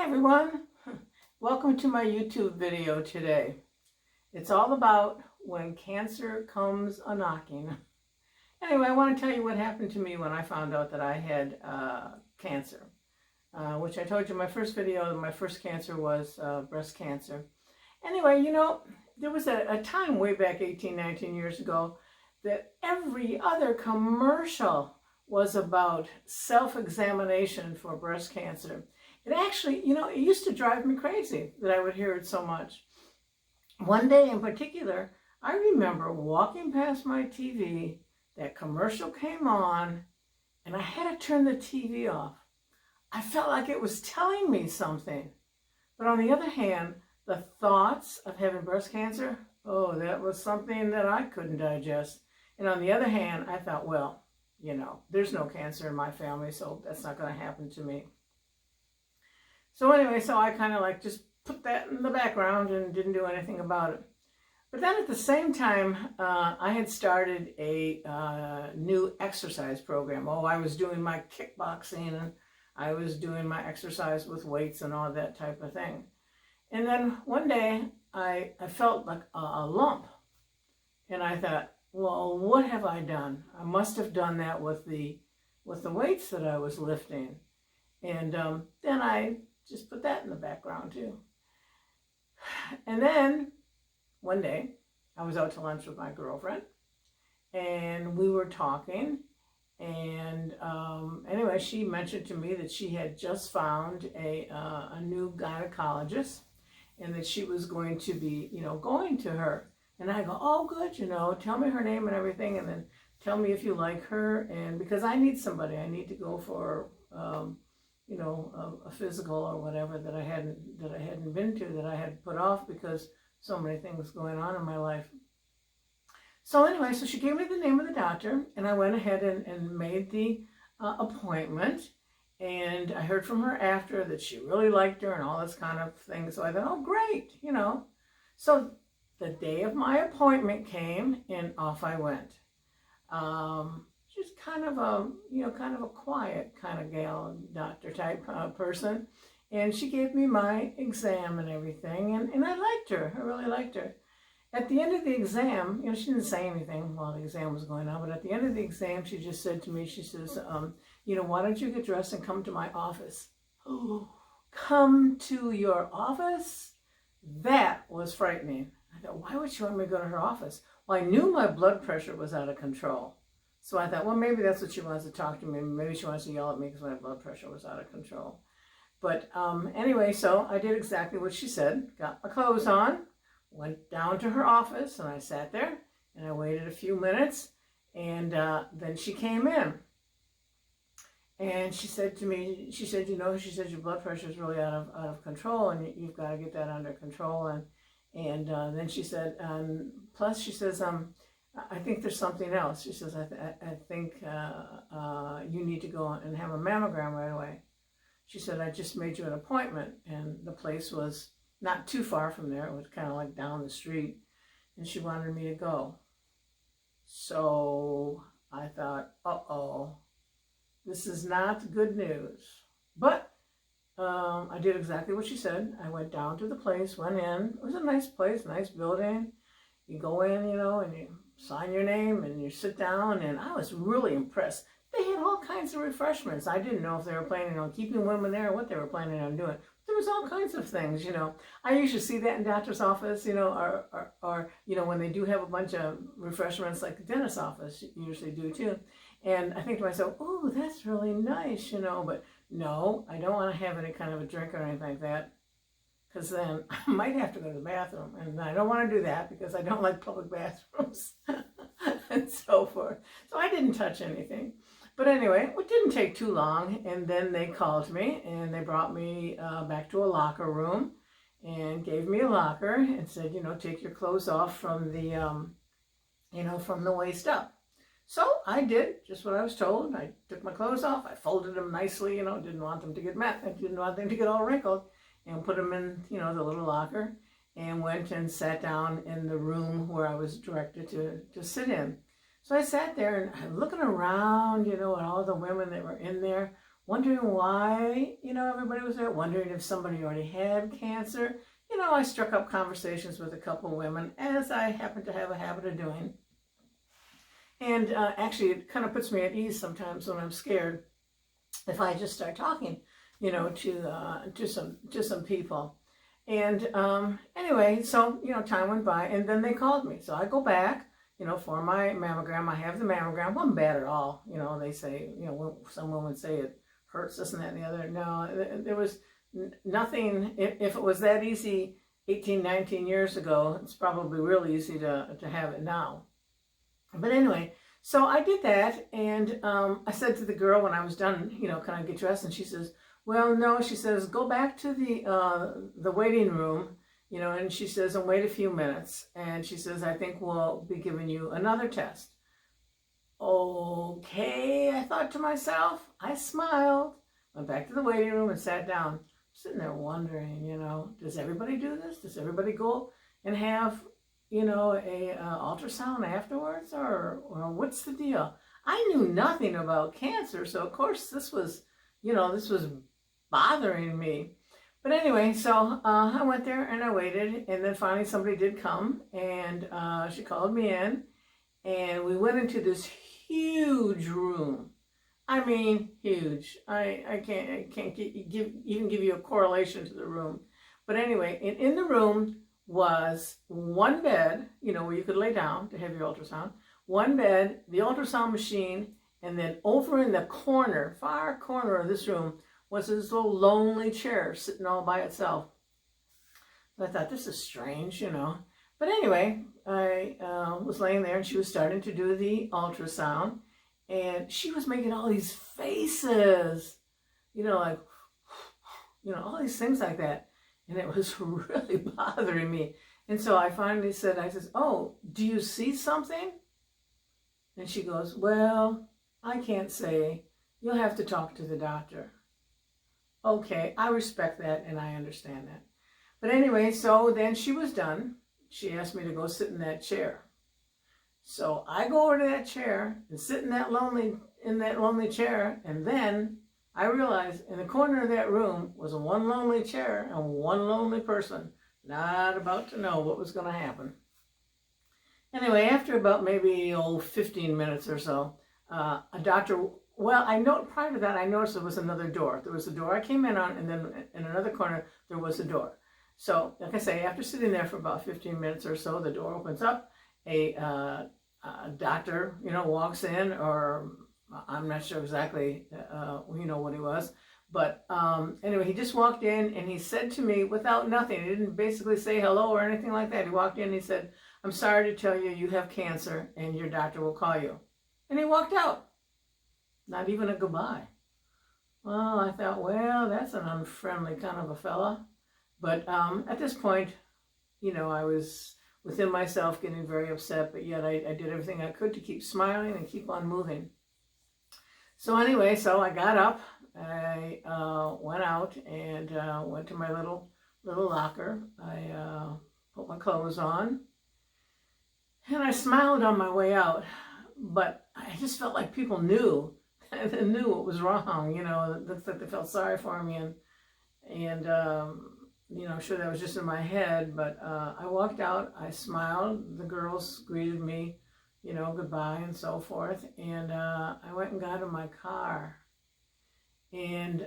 Everyone, welcome to my YouTube video today. It's all about when cancer comes a-knocking. Anyway, I want to tell you what happened to me when I found out that I had cancer, which I told you in my first video, my first cancer was breast cancer. Anyway, you know, there was a time way back 18, 19 years ago that every other commercial was about self-examination for breast cancer. It actually, you know, it used to drive me crazy that I would hear it so much. One day in particular, I remember walking past my TV, that commercial came on, and I had to turn the TV off. I felt like it was telling me something. But on the other hand, the thoughts of having breast cancer, oh, that was something that I couldn't digest. And on the other hand, I thought, well, you know, there's no cancer in my family, so that's not going to happen to me. So anyway, so I kind of like just put that in the background and didn't do anything about it. But then at the same time, I had started a new exercise program. Oh, I was doing my kickboxing and I was doing my exercise with weights and all that type of thing. And then one day I felt like a lump. And I thought, well, what have I done? I must have done that with the weights that I was lifting. And then I just put that in the background too. And then one day I was out to lunch with my girlfriend and we were talking, and anyway, she mentioned to me that she had just found a new gynecologist and that she was going to be, you know, going to her. And I go, oh good, you know, tell me her name and everything, and then tell me if you like her. And because I need somebody, I need to go for you know, a physical or whatever that I hadn't been to, that I had put off because so many things going on in my life. So anyway, so she gave me the name of the doctor, and I went ahead and made the appointment. And I heard from her after that she really liked her and all this kind of thing. So I thought, oh great, you know. So the day of my appointment came, and off I went. She's kind of a, you know, kind of a quiet kind of gal, doctor type person. And she gave me my exam and everything. And I liked her. I really liked her. At the end of the exam, you know, she didn't say anything while the exam was going on. But at the end of the exam, she just said to me, she says, you know, why don't you get dressed and come to my office? Oh, come to your office? That was frightening. I thought, why would she want me to go to her office? Well, I knew my blood pressure was out of control. So I thought, well, maybe that's what she wants to talk to me. Maybe she wants to yell at me because my blood pressure was out of control. But anyway, so I did exactly what she said. Got my clothes on, went down to her office, and I sat there, and I waited a few minutes, and then she came in. And she said to me, she said, you know, she said, your blood pressure is really out of control, and you've got to get that under control. And then she said, plus she says, I think there's something else. She says, I think you need to go and have a mammogram right away. She said, I just made you an appointment, and the place was not too far from there. It was kind of like down the street, and she wanted me to go. So I thought, uh-oh, this is not good news. But I did exactly what she said. I went down to the place, went in. It was a nice place, nice building. You go in, you know, and you sign your name and you sit down, and I was really impressed. They had all kinds of refreshments. I didn't know if they were planning on keeping women there or what they were planning on doing. There was all kinds of things, you know. I usually see that in doctor's office, you know, or you know, when they do have a bunch of refreshments like the dentist's office usually do too. And I think to myself, oh, that's really nice, you know, but no, I don't want to have any kind of a drink or anything like that, because then I might have to go to the bathroom, and I don't want to do that because I don't like public bathrooms and so forth. So I didn't touch anything. But anyway, it didn't take too long, and then they called me, and they brought me back to a locker room, and gave me a locker and said, take your clothes off from the, from the waist up. So I did just what I was told. I took my clothes off. I folded them nicely, didn't want them to get I didn't want them to get all wrinkled, and put them in, the little locker, and went and sat down in the room where I was directed to sit in. So I sat there and I'm looking around, at all the women that were in there, wondering why, everybody was there, wondering if somebody already had cancer. I struck up conversations with a couple of women, as I happen to have a habit of doing. And actually, it kind of puts me at ease sometimes when I'm scared if I just start talking, to some people. And anyway, so time went by, and then they called me. So I go back, for my mammogram. I have the mammogram. Wasn't bad at all. They say, some women say it hurts, this and that and the other. No, there was nothing. If it was that easy 18, 19 years ago, it's probably real easy to have it now. But anyway, so I did that, and I said to the girl when I was done, can I get dressed? And she says, well, no. She says, go back to the waiting room, and she says, and wait a few minutes. And she says, I think we'll be giving you another test. Okay, I thought to myself. I smiled, went back to the waiting room and sat down, sitting there wondering, does everybody do this? Does everybody go and have, a ultrasound afterwards, or what's the deal? I knew nothing about cancer, so of course this was bothering me. But anyway, so I went there and I waited, and then finally somebody did come, and she called me in, and we went into this huge room. I mean, huge. I can't even give you a correlation to the room. But anyway, in the room was one bed, where you could lay down to have your ultrasound, one bed, the ultrasound machine, and then over in the corner, far corner of this room, was this little lonely chair sitting all by itself. So I thought, this is strange, But anyway, I was laying there, and she was starting to do the ultrasound, and she was making all these faces, like, all these things like that. And it was really bothering me. And so I finally said, oh, do you see something? And she goes, well, I can't say. You'll have to talk to the doctor. Okay, I respect that and I understand that. But anyway, so then she was done. She asked me to go sit in that chair. So I go over to that chair and sit in that lonely chair, and then I realized in the corner of that room was one lonely chair and one lonely person, not about to know what was going to happen. Anyway, after about maybe 15 minutes or so, a doctor, prior to that, I noticed there was another door. There was a door I came in on, and then in another corner, there was a door. So, like I say, after sitting there for about 15 minutes or so, the door opens up. A doctor, walks in, or I'm not sure exactly, what he was. But anyway, he just walked in, and he said to me without nothing. He didn't basically say hello or anything like that. He walked in and he said, I'm sorry to tell you, you have cancer, and your doctor will call you. And he walked out. Not even a goodbye. Well, I thought, well, that's an unfriendly kind of a fella. But at this point, I was within myself getting very upset, but yet I did everything I could to keep smiling and keep on moving. So anyway, so I got up, I went out and went to my little locker. I put my clothes on, and I smiled on my way out, but I just felt like people knew what was wrong. It looks like they felt sorry for me, and I'm sure that was just in my head, but I walked out, I smiled, the girls greeted me, goodbye and so forth, and I went and got in my car, and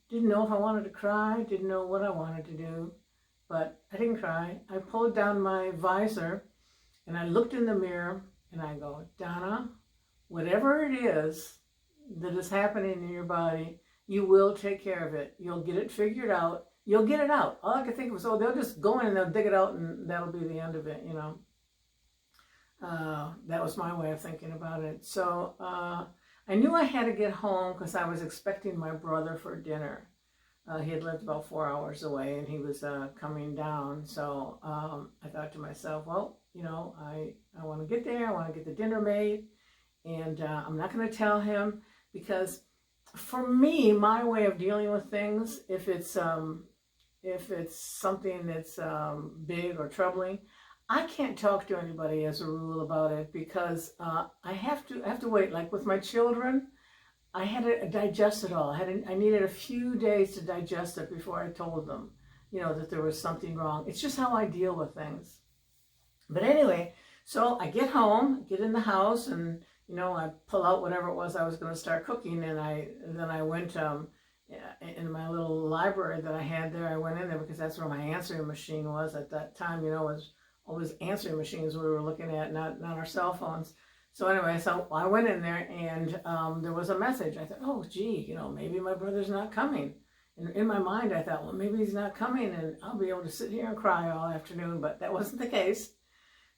didn't know if I wanted to cry, didn't know what I wanted to do, but I didn't cry. I pulled down my visor, and I looked in the mirror, and I go, Donna, whatever it is that is happening in your body, you will take care of it. You'll get it figured out. You'll get it out. All I could think was, they'll just go in and they'll dig it out, and that'll be the end of it, That was my way of thinking about it. So I knew I had to get home because I was expecting my brother for dinner. He had lived about 4 hours away, and he was coming down. So I thought to myself, well, you know, I want to get there. I want to get the dinner made, and I'm not going to tell him, because for me, my way of dealing with things, if it's something that's big or troubling, I can't talk to anybody as a rule about it, because I have to wait. Like with my children, I had to digest it all. I needed a few days to digest it before I told them, you know, that there was something wrong. It's just how I deal with things. But anyway, so I get home, get in the house, and you know, I pull out whatever it was I was going to start cooking, and then I went in my little library that I had there. I went in there because that's where my answering machine was at that time. You know, it was always answering machines we were looking at, not our cell phones. So anyway, so I went in there, and there was a message. I thought, oh, gee, you know, maybe my brother's not coming. And in my mind, I thought, well, maybe he's not coming, and I'll be able to sit here and cry all afternoon. But that wasn't the case.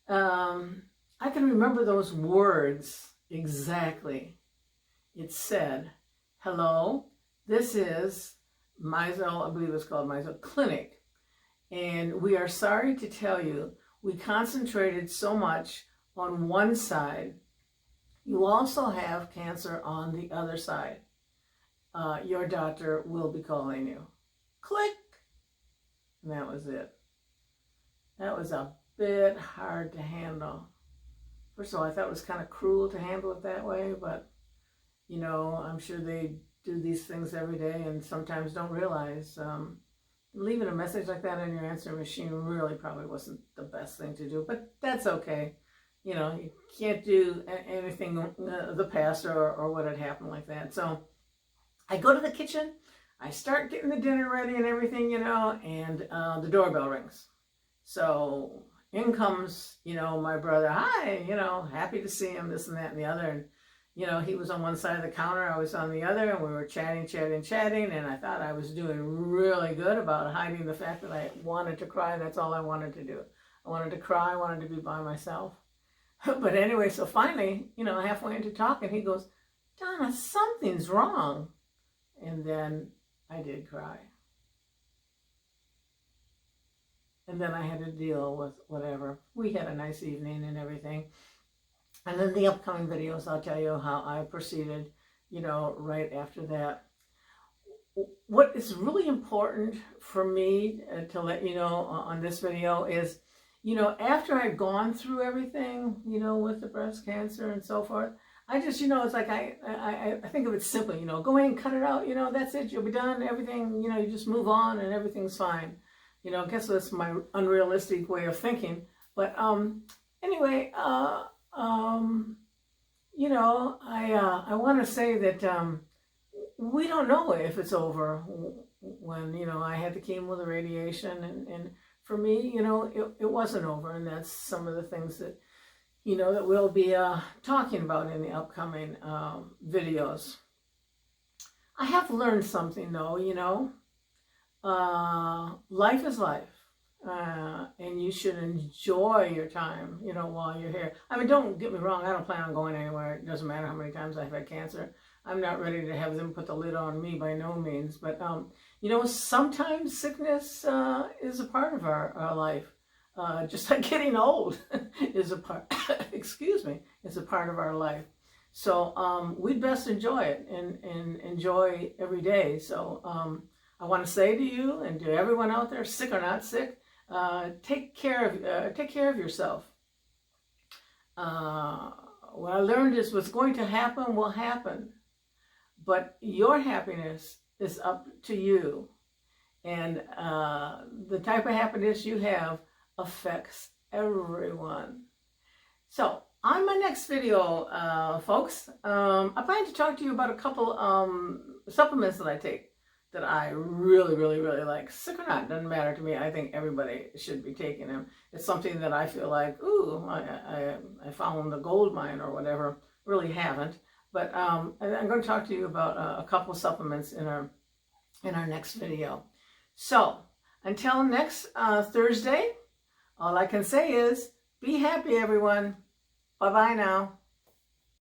I can remember those words exactly. It said, hello, this is Meisel, I believe it's called Meisel Clinic. And we are sorry to tell you, we concentrated so much on one side. You also have cancer on the other side. Your doctor will be calling you. Click. And that was it. That was a bit hard to handle. First of all, I thought it was kind of cruel to handle it that way, but, you know, I'm sure they do these things every day and sometimes don't realize. Leaving a message like that on your answering machine really probably wasn't the best thing to do, but that's okay. You know, you can't do anything the past or what had happened like that. So I go to the kitchen, I start getting the dinner ready and everything, you know, and the doorbell rings. So in comes, you know, my brother. Hi, you know, happy to see him, this and that and the other. And, you know, he was on one side of the counter, I was on the other, and we were chatting, and I thought I was doing really good about hiding the fact that I wanted to cry. That's all I wanted to do. I wanted to cry, I wanted to be by myself. But anyway, so finally, you know, halfway into talking, he goes, Donna, something's wrong. And then I did cry. And then I had to deal with whatever. We had a nice evening and everything. And then the upcoming videos, I'll tell you how I proceeded, you know, right after that. What is really important for me to let you know on this video is, you know, after I've gone through everything, you know, with the breast cancer and so forth, I just, you know, it's like I think of it simply, you know, go ahead and cut it out, you know, that's it, you'll be done, everything, you know, you just move on and everything's fine. You know, I guess that's my unrealistic way of thinking. But anyway, you know, I want to say that we don't know if it's over when, you know, I had the chemo, the radiation, and for me, you know, it wasn't over, and that's some of the things that, you know, that we'll be talking about in the upcoming videos. I have learned something though, you know, life is life. And you should enjoy your time, you know, while you're here. I mean, don't get me wrong, I don't plan on going anywhere. It doesn't matter how many times I've had cancer. I'm not ready to have them put the lid on me by no means. But, you know, sometimes sickness is a part of our life. Just like getting old is a part, excuse me, is a part of our life. So we'd best enjoy it and enjoy every day. So I want to say to you and to everyone out there, sick or not sick, take care of yourself. What I learned is what's going to happen will happen, but your happiness is up to you, and the type of happiness you have affects everyone. So on my next video, folks, I plan to talk to you about a couple supplements that I take that I really, really, really like. Sick or not, doesn't matter to me. I think everybody should be taking them. It's something that I feel like, ooh, I found the gold mine or whatever. Really haven't. But I'm going to talk to you about a couple supplements in our next video. So until next Thursday, all I can say is be happy, everyone. Bye-bye now.